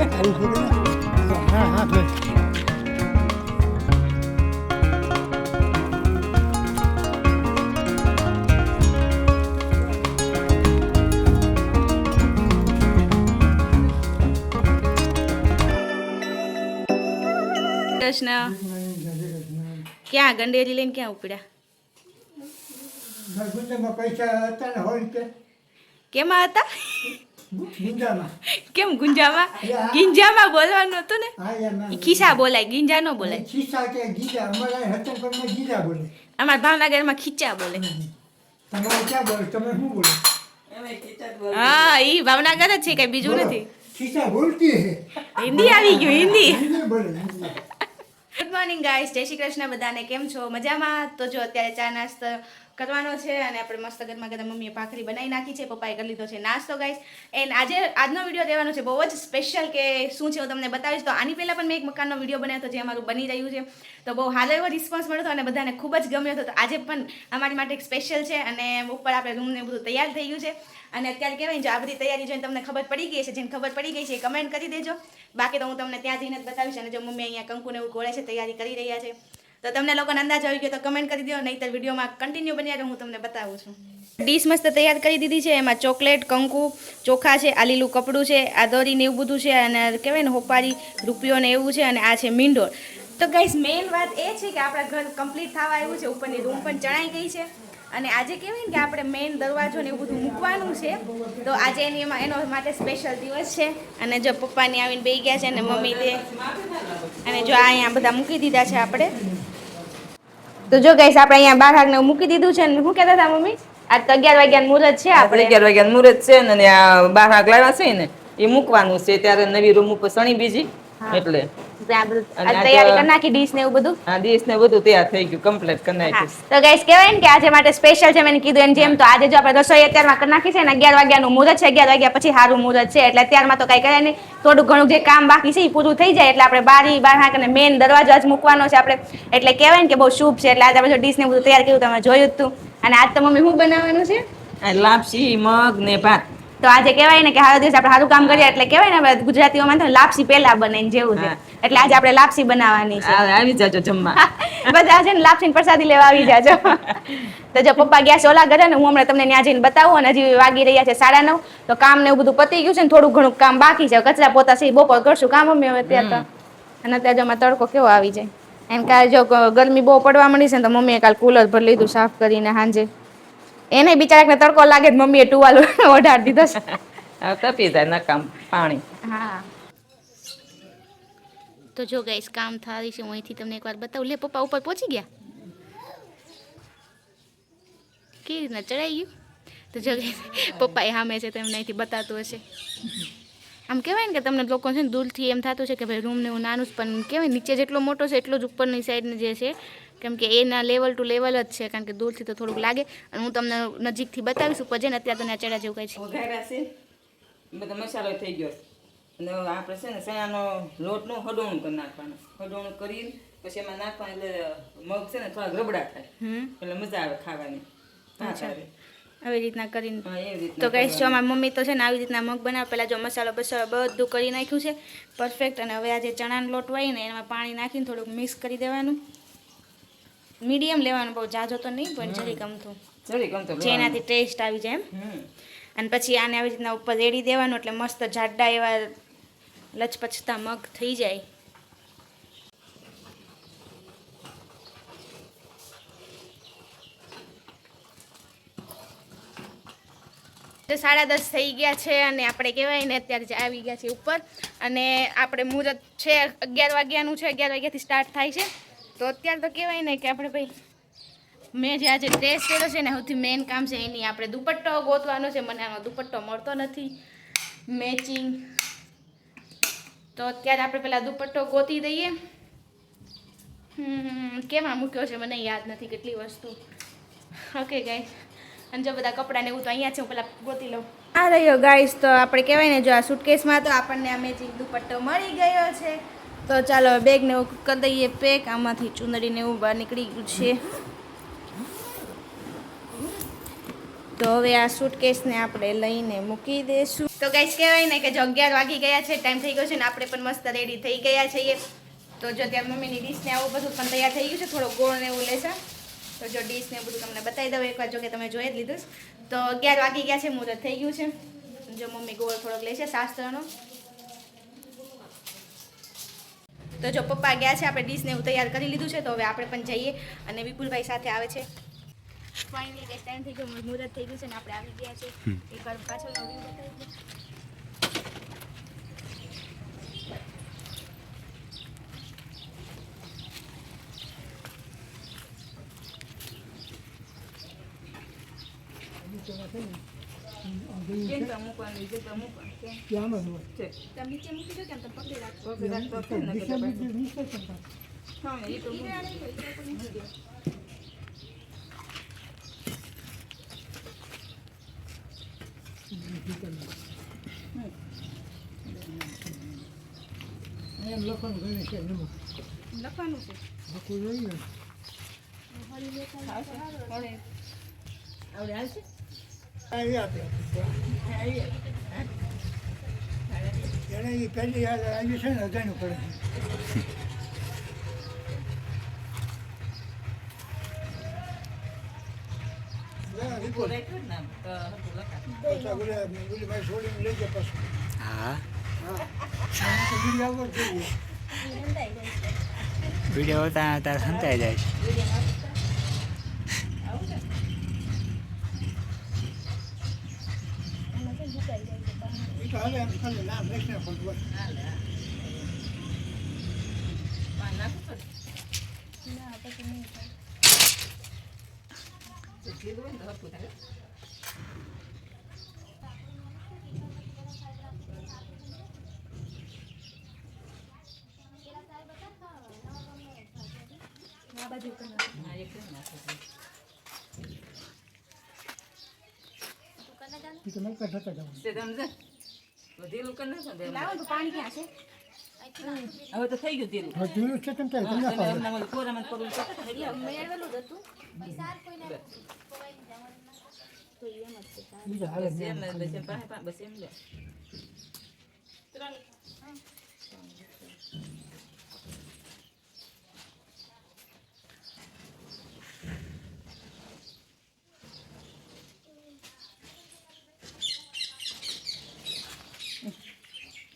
હા હા ભાઈ કૃષ્ણ ક્યાં ગંડેરી લઈને ક્યાં ઉપડ્યા? ગુંજામાં પૈસા હતા ને હોય કે કેમાં હતા? ગુંજામાં કેમ ગુંજામાં? ગીંજામાં બોલવાનું હતું ને. હા યાર ઈ ખિસ્સા બોલાય, ગીંજા નો બોલાય. ખીસા કે ગીજા અમારા હતનપરમાં ગીજા બોલે. અમારા ભાવનગરમાં ખીચા બોલે. તમારે ક્યાં બોલે? તમે શું બોલો? હા, ઈ ભાવનગર જ છે, કઈ બીજું નથી. ખીસા બોલતી હે. હિન્દી આવી ગયું, હિન્દી. હિન્દી બોલે હિન્દી. ગુડ મોર્નિંગ ગાઈસ, જય શ્રી કૃષ્ણ બધાને. કેમ છો? મજામાં? તો જો અત્યારે ચા નાસ્તો કરવાનો છે અને આપણે મસ્ત ગરમા ગરમ મમ્મીએ ભાખરી બનાવી નાખી છે, પપ્પાએ કરી લીધો છે નાસ્તો ગાઈસ. એન્ડ આજનો વિડીયો રહેવાનો છે બહુ જ સ્પેશિયલ, કે શું છે હું તમને બતાવીશ. તો આની પહેલાં પણ મેં એક મકાનનો વિડીયો બનાવ્યો હતો જે અમારું બની રહ્યું છે, તો બહુ સારો એવો રિસ્પોન્સ મળ્યો હતો અને બધાને ખૂબ જ ગમ્યો હતો. તો આજે પણ અમારી માટે એક સ્પેશિયલ છે અને ઉપર આપણે રૂમને બધું તૈયાર થઈ ગયું છે. અને અત્યારે કહેવાય જો આ બધી તૈયારી જોઈને તમને ખબર પડી ગઈ છે, જેને ખબર પડી ગઈ છે એ કમેન્ટ કરી દેજો. બાકી તો હું તમને ત્યાં જઈને જ બતાવીશ. અને જો મમ્મી અહીંયા કંકુને એવું ગોળે છે, તૈયારી કરી રહ્યા છે, તો તમને લોકોને અંદાજ આવી ગયો તો કમેન્ટ કરી દો, નહીંતર વિડીયોમાં કન્ટિન્યુ બન્યા રહો, હું તમને બતાવું છું. ડીશ મસ્ત તૈયાર કરી દીધી છે. એમાં ચોકલેટ, કંકુ, ચોખા છે, આ લીલું કપડું છે, આ દોરીને એવું બધું છે, અને કહેવાય ને હોપારી, રૂપિયો ને એવું છે, અને આ છે મીંડોળ. તો ગાઈસ મેઇન વાત એ છે કે આપણા ઘર કમ્પ્લીટ થવા આવ્યું છે, ઉપરની રૂમ પણ ચણાઈ ગઈ છે. અને આજે કહેવાય ને કે આપણે મેઇન દરવાજો ને એવું બધું મૂકવાનું છે, તો આજે એનો માટે સ્પેશિયલ દિવસ છે. અને જો પપ્પાની આવીને બેસી ગયા છે અને મમ્મી તે, અને જો અહીંયા બધા મૂકી દીધા છે આપણે. તો જો ગાઈસ આપણે અહીંયા બાર હાક ને મૂકી દીધું છે. ને શું કહેતા હતા મમ્મી? આજ તો 11 વાગ્યાનું મુહૂર્ત છે, આપણે 11 વાગ્યાનું મુહૂર્ત છે ને આ 12 હાક લાવ્યા છે ને એ મૂકવાનું છે. ત્યારે નવી રૂમ ઉપર સણી બીજી એટલે તૈયારી કરી નાખી, ડીશ ને એવું બધું. આ ડીશ ને બધું તૈયાર થઈ ગયું, કમ્પ્લીટ કરી નાખ્યું. તો ગાઈસ કહેવાય ને કે આજે માટે સ્પેશિયલ છે, મેં કીધું એમ જેમ. તો આજે જો આપણે રસોઈ અત્યારમાં કરી નાખી છે ને 11 વાગ્યાનું મુહૂર્ત છે, 11 વાગ્યા પછી સારું મુહૂર્ત છે, એટલે અત્યારમાં તો કઈ કરે નહીં. થોડું ઘણું જે કામ બાકી છે એ પૂરું થઈ જાય એટલે આપણે બારી બાર હાક અને મેઇન દરવાજો આજ મૂકવાનો છે આપણે, એટલે કહેવાય ને કે બહુ શુભ છે. એટલે આજે આપણે ડીશ ને બધું તૈયાર કર્યું, તમે જોયું જ તું. અને આજ તો મમ્મી શું બનાવવાનું છે? લાપસી, મગ ને ભાત. તો આજે કહેવાય ને કે સારો દિવસ આપણે સારું કામ કરીએ, એટલે કહેવાય ને ગુજરાતીઓમાં તો લાપસી પહેલા બને જેવું છે. એટલે આજે આપણે લાપસી બનાવવાની છે. આવી જાજો જમવા. બધા છે ને લાપસી પ્રસાદી લેવા આવી જાજો. તો જો પપ્પા ગયા છે ઓલા ઘરે ને હું હમણાં તમને ત્યાં જઈને બતાવું. અને હજી વાગી રહ્યા છે 9:30, તો કામ ને એવું બધું પતી ગયું છે ને થોડું ઘણું કામ બાકી છે. કચરા પોતા છે બપોર કરશું કામ મમ્મી હવે ત્યાં તો. અને અત્યારે જો તડકો કેવો આવી જાય એમ. કાલે જો ગરમી બહુ પડવા મળી છે ને તો મમ્મીએ કાલ કુલર ભરી લીધું સાફ કરીને સાંજે. એને બિચારાને તડકો લાગે મમ્મીએ ટુવાલ ઓઢાડી દીધો છે. તપી જાય નકામ પાણી. હા તો જો ગાઈસ કામ થાય છે, હું અહીંથી તમને એકવાર બતાવું. લે પપ્પા ઉપર પહોંચી ગયા, કેવી રીતના ચડાઈ ગયું. તો જો પપ્પા એ સામે છે, તમને અહીંથી બતાતું હશે. આમ કહેવાય ને કે તમને લોકો છે ને દૂરથી એમ થતું છે કે ભાઈ રૂમ ને એવું નાનું જ, પણ કહેવાય નીચે જેટલો મોટો છે એટલો જ ઉપરની સાઈડને જે છે, કેમ કે એના લેવલ ટુ લેવલ જ છે. કારણ કે દૂરથી તો થોડુંક લાગે, અને હું તમને નજીકથી બતાવીશ ઉપર જઈને. અત્યારે તો ચડા જેવું કઈ છે. વઘાર્યા છે, બધો મસાલો થઈ ગયો. અને આપણે છે ને ચણાનો લોટનું હડોણું કરી નાખવાનું. હડોણું કરીને પછી એમાં નાખવાનું, એટલે મગ છે ને થોડા રબડા થાય, એટલે મજા આવે ખાવાની. આવી રીતના કરીને. તો કહીશ જો અમારી મમ્મી તો છે ને આવી રીતના મગ બનાવે. પહેલાં જો મસાલો બસાલો બધું કરી નાખ્યું છે પરફેક્ટ. અને હવે આ જે ચણાનો લોટ હોય ને એમાં પાણી નાખીને થોડુંક મિક્સ કરી દેવાનું. મીડિયમ લેવાનું, બહુ જાજો તો નહીં, પણ જરી ગમતું જેનાથી ટેસ્ટ આવી જાય એમ. અને પછી આને આવી રીતના ઉપર રેડી દેવાનું, એટલે મસ્ત જાડા એવા લચપચતા મગ થઈ જાય. તો 10:30 થઈ ગયા છે અને આપણે કહેવાય ને અત્યારે આવી ગયા છે ઉપર. અને આપણે મુહૂર્ત છે 11 વાગ્યાનું છે, 11 વાગ્યાથી સ્ટાર્ટ થાય છે. તો અત્યારે તો કહેવાય ને કે આપણે ભાઈ મેં જે આજે ડ્રેસ પહેર્યો છે ને સૌથી મેઇન કામ છે એની આપણે દુપટ્ટો ગોતવાનો છે. મને આનો દુપટ્ટો મળતો નથી મેચિંગ, તો અત્યારે આપણે પેલા દુપટ્ટો ગોતી દઈએ. કેમાં મૂક્યો છે મને યાદ નથી, કેટલી વસ્તુ. ઓકે ગાઈસ, અને જો બધા કપડાં ને એવું તો અહીંયા છે, હું પેલા ગોતી લઉં. આ રહ્યો ગાઈસ, તો આપણે કહેવાય ને જો આ સુટકેસમાં તો આપણને આ મેચિંગ દુપટ્ટો મળી ગયો છે. તો ચાલો બેગ ને એવું કરી દઈએ પેક. આમાંથી ચુંદડી ને એવું બહાર નીકળી ગયું છે. તો હવે આ સૂટકેસને આપણે લઈને મૂકી દઈશું. તો ગાઈસ કહેવાય ને કે જો 11 વાગી ગયા છે, ટાઈમ થઈ ગયો છે ને આપણે પણ મસ્ત રેડી થઈ ગયા છીએ. તો જો ત્યાં મમ્મીની ડીશને આવું બધું પણ તૈયાર થઈ ગયું છે, થોડો ગોળ ને એવું લેશે. તો જો ડીશને બધું તમને બતાવી દઉં એકવાર, જો કે તમે જોઈ જ લીધું. તો 11 વાગી ગયા છે, મુહૂર્ત થઈ ગયું છે. જો મમ્મી ગોળ થોડોક લેશે શાસ્ત્રનો. તો જો પપ્પા ગયા છે, આપણે ડીશને એવું તૈયાર કરી લીધું છે. તો હવે આપણે પણ જઈએ અને વિપુલભાઈ સાથે આવે છે. ફાઇનલી ગેસ ટાઈમ થઈ ગયો, મુહૂર્ત થઈ ગયું છે ને આપણે આવી ગયા છે. એકવાર પાછળનો વ્યૂ બતાવી દો. જગ્યા મૂકવાની, જગ્યા મૂકવાની. કેમ? ત્યાં જ હોય. છે. તમે નીચે મૂકી દો કે આમ તમે પકડી રાખો. પકડી રાખતો હશે ને કે દિશા પાછું. બીજી નીચે છે ને. હા, એ તો ઈ મૂકી. વાળા ઈ કોઈ મૂકી દો. એમ લખવાનું ઘણી છે નમક. લખવાનું છે. આખું જોઈએ ને. આવડે હાલશે? આ એ આપે. હા, એ. એને એ પહેલી યાદ આવી છે ને અજાણ્યું પડે. ઊભું રાખ્યું જ ને આમ, તો હરખું લખાય. પાછા બોલે ભાઈ છોડીને લઈ જાય પાછું. હા હા તો બીજી આવડો જ જોઈએ. વિડીયો હોતા તાર સંતાઈ જાય છે. આવું છે? એ તો હાલે એમ ખાલી નામ લખીને પણ બસ. હાલે, હા. પાન નાખવું પડે? તો લીલું હોય ને તો હરખું થાય. આ બાજુ કરી નાખો. હા, એક જ નાખવું પડે. એ તો નકર થતા જવાનું. તે તમે જા. તો ઢીલું કરી નાખો ને લાવો તો પાણી ક્યાં છે? હવે તો થઈ ગયું ઢીલું. હા ઢીલું છે તેમ થાય તમને તમે ફાવે. હમણાં ઓલું કોરામાં કરવું છે તો એટલે મેળવેલું જ હતું. બીજા હાલે બસ ને એમ એમ ને, ખાલી. બસ એમ પાસે પાસે, બસ એમ લે.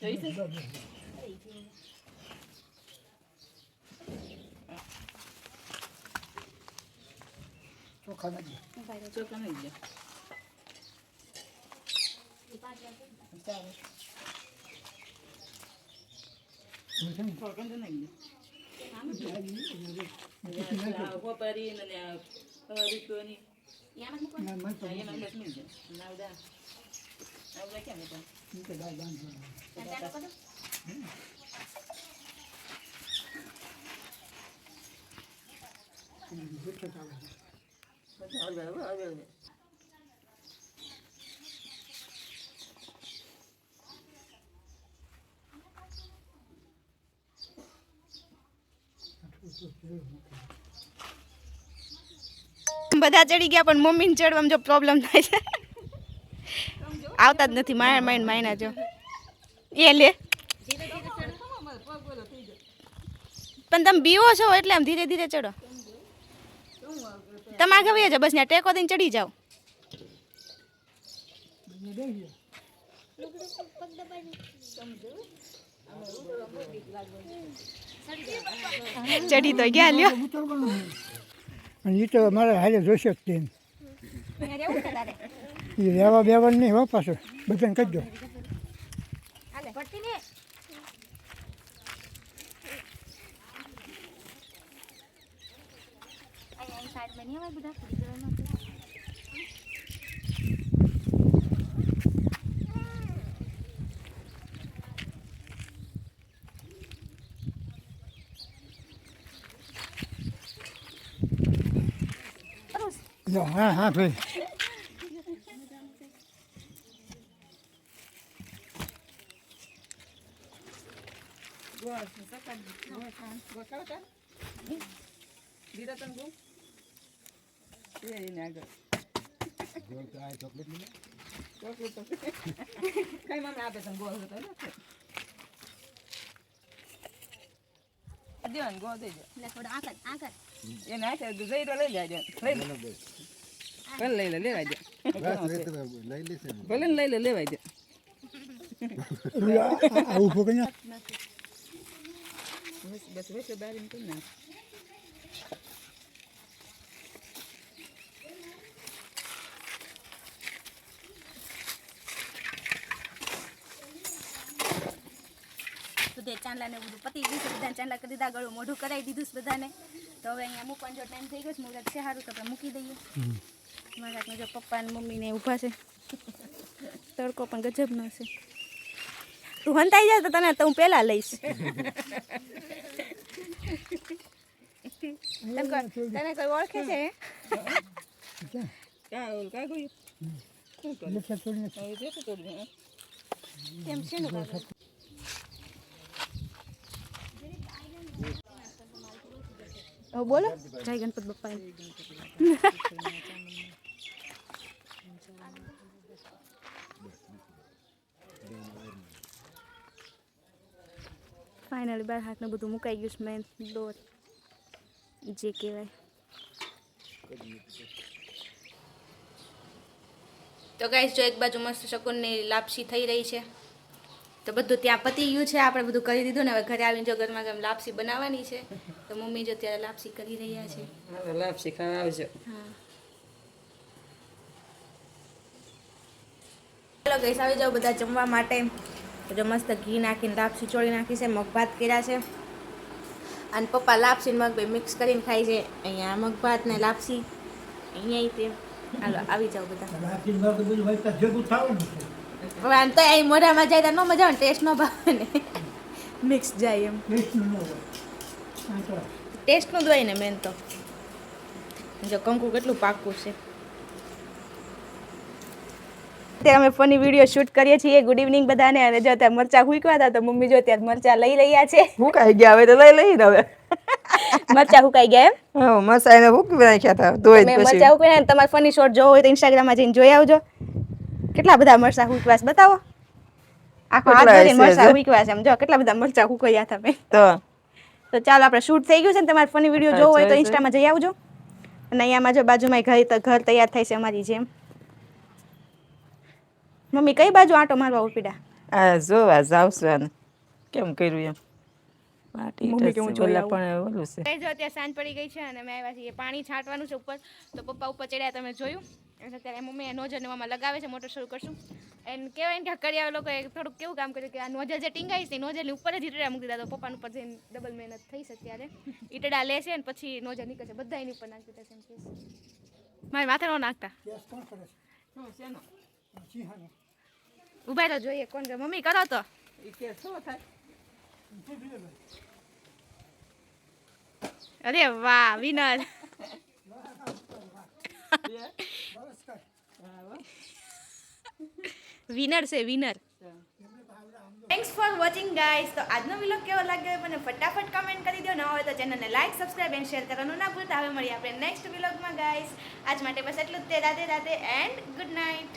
જોઈ છે? ચોખા નાખી. ચોખા નહીં ગયા. ચાલો. હોય છે ને. ચોખા તો નહીં પછી નાખો. ગયા. કોપારી ને આ રીતોની યામાં જ મૂકવાનું. ના, મને તો એમાં બસ નહીં ગયા. નાવડા નાવડા ક્યાં મૂકવા? એ તો દાળ બાંધવાનું. આ ચાલો કરો. એ હેઠળ ચાલે છે. બધું હળવે હળવે હળવે. બધા ચડી ગયા પણ મમ્મીને ચડવામાં જો પ્રોબ્લેમ થાય છે. આવતા જ નથી માયના જો એ લે. પણ તમે બીવો છો એટલે આમ ધીરે ધીરે ચડો. તમે આગળ વહી જાઓ, બસ ત્યાં ટેકો દઈને ચડી જાઓ. બંને બેસી ગયા. ચડી તો ગયા લ્યો. ઉતરવાનું હોય. અને એ તો મારે હાલે જોશે જ તેમ. એ રહેવા બેવાનું નહીં હો પાછું બધાને કહી દો. હા હા ભાઈ. દીધા તને બહુ? એ એને આગળ. કઈ મને આપે છે ગોળ હતો ને દેવાનું ગોળ દેજો એટલે થોડો આકર એ નાખે તો જઈ તો લઈ જાય લઈ લે ભલે લઈ લે લેવાય દે ભલે ને લઈ લે લેવાય દે આવું ફોકને બસ બસ બારીને કરી નાખ બધે ચાંદલાને બધું પતી ગયું છે, બધાને ચાંદલા કરી દીધા, ગળું મોઢું કરાવી દીધું છે બધાને. તો હવે અહીંયા મૂકવાનો જો ટાઈમ થઈ ગયો છે, મુરત છે સારું તો આપણે મૂકી દઈએ. મારા હાથમાં જો પપ્પા અને મમ્મીને ઊભા છે, તડકો પણ ગજબનો છે. તું હંતાઈ જાય તો તને તો હું પહેલાં લઈશ. તને કોઈ ઓળખે છે? કા ગયું લેખા તોડીને કેમ છે ને બાબા? હવે બોલો જય ગણપત બપ્પા. ફાઇનલી બાર હાથનું બધું મુકાઈ ગયું છે, મેન દોર જે કહેવાય. તો ગાઈસ જો એક બાજુ મસ્ત શકુનની લાપસી થઈ રહી છે, તો બધું ત્યાં પતી ગયું છે, આપણે બધું કરી દીધું ને હવે ઘરે આવીને જો ગરમા ગરમ લાપસી બનાવવાની છે. તો મમ્મી જો ત્યારે લાપસી કરી રહ્યા છે. હવે લાપસી ખાવા આવજો. હા ચાલો ગાઈસ આવી જાઓ બધા જમવા માટે. તો જો મસ્ત ઘી નાખીને લાપસી ચોળી નાખી છે, મગ ભાત કર્યા છે, અને પપ્પા લાપસી મગ બે મિક્સ કરીને ખાય છે. અહીંયા મગ ભાત ને લાપસી અહીંયા તે. હાલો આવી જાઓ બધા. હવે આમ તો અહીં મોઢામાં જાય તો ન મજા આવે, ટેસ્ટ ન ભાવે ને, મિક્સ જાય એમ. ટેસ્ટનું જ હોય ને મેન તો. જો કંકુ કેટલું પાકું છે. અત્યારે અમે ફની વિડીયો શૂટ કરીએ છીએ. ગુડ ઇવનિંગ બધાને. અને જો અત્યારે મરચાં હુંકવા હતા તો મમ્મી જો ત્યારે મરચાં લઈ રહ્યા છે. હુકાઈ ગયા હવે તો લઈ લઈ હવે મરચાં હુકાઈ ગયા એમ? હા મસાઈને હુકવી નાખ્યા હતા ધોઈ મેં મરચાં હુકવીને તમારે ફની શોર્ટ જોવો હોય તો ઇન્સ્ટાગ્રામમાં જઈને જોઈ આવજો. કેટલા બધા મરચાં હુકવા છે બતાવો. આખો હાથ ભરીને મરચાં હુકવા છે એમ. જો કેટલા બધા મરચાં હુકવ્યા હતા મેં. તો ચાલો આપણે શૂટ થઈ ગયું છે ને, તમારે ફની વિડીયો જોવો હોય તો ઇન્સ્ટામાં જઈ આવજો. અને અહીંયામાં જો બાજુમાં ઘર તૈયાર થાય છે અમારી જેમ. મમ્મી કઈ બાજુ આંટો મારવા ઉપડ્યા? આ જોવા જાવશું કેમ કર્યું એમ. મમ્મી કેવું જોઈ આવું. પણ ઓલું છે કઈ જો અત્યારે સાંજ પડી ગઈ છે અને અમે આવ્યા છીએ પાણી છાંટવાનું છે ઉપર. તો પપ્પા ઉપર ચડ્યા તમે જોયું. એટલે અત્યારે મમ્મી નોઝલ ને મામા લગાવે છે. મોટર શરૂ કરશું. એને કહેવાય ને કે કરિયા લોકોએ થોડુંક કેવું કામ કર્યું કે આ નોઝલ જે ટીંગાઈ છે નોઝલની ઉપર જ ઈટડા મૂકી દીધા. તો પપ્પાનું ઉપર જઈને ડબલ મહેનત થઈ છે ત્યારે. ઈટડા લે છે અને પછી નોઝલ નીકળશે. બધા એની ઉપર નાખી દેશે એમ કે મારી માથે ન નાખતા. ઉભા તો જોઈએ કોણ કે મમ્મી કરો તો. અરે વાહ વિનર. વિનર છે winner. Thanks for watching guys. તો આજનો વિલોગ કેવો લાગ્યો મને ફટાફટ કમેન્ટ કરી દો. ન હોય તો ચેનલને લાઈક સબસ્ક્રાઈબ એન્ડ શેર કરવાનું ના ભૂલતા. હવે મળીએ આપણે નેક્સ્ટ વિલોગમાં ગાઈસ. આજ માટે બસ એટલું જ તે. Radhe Radhe and good night.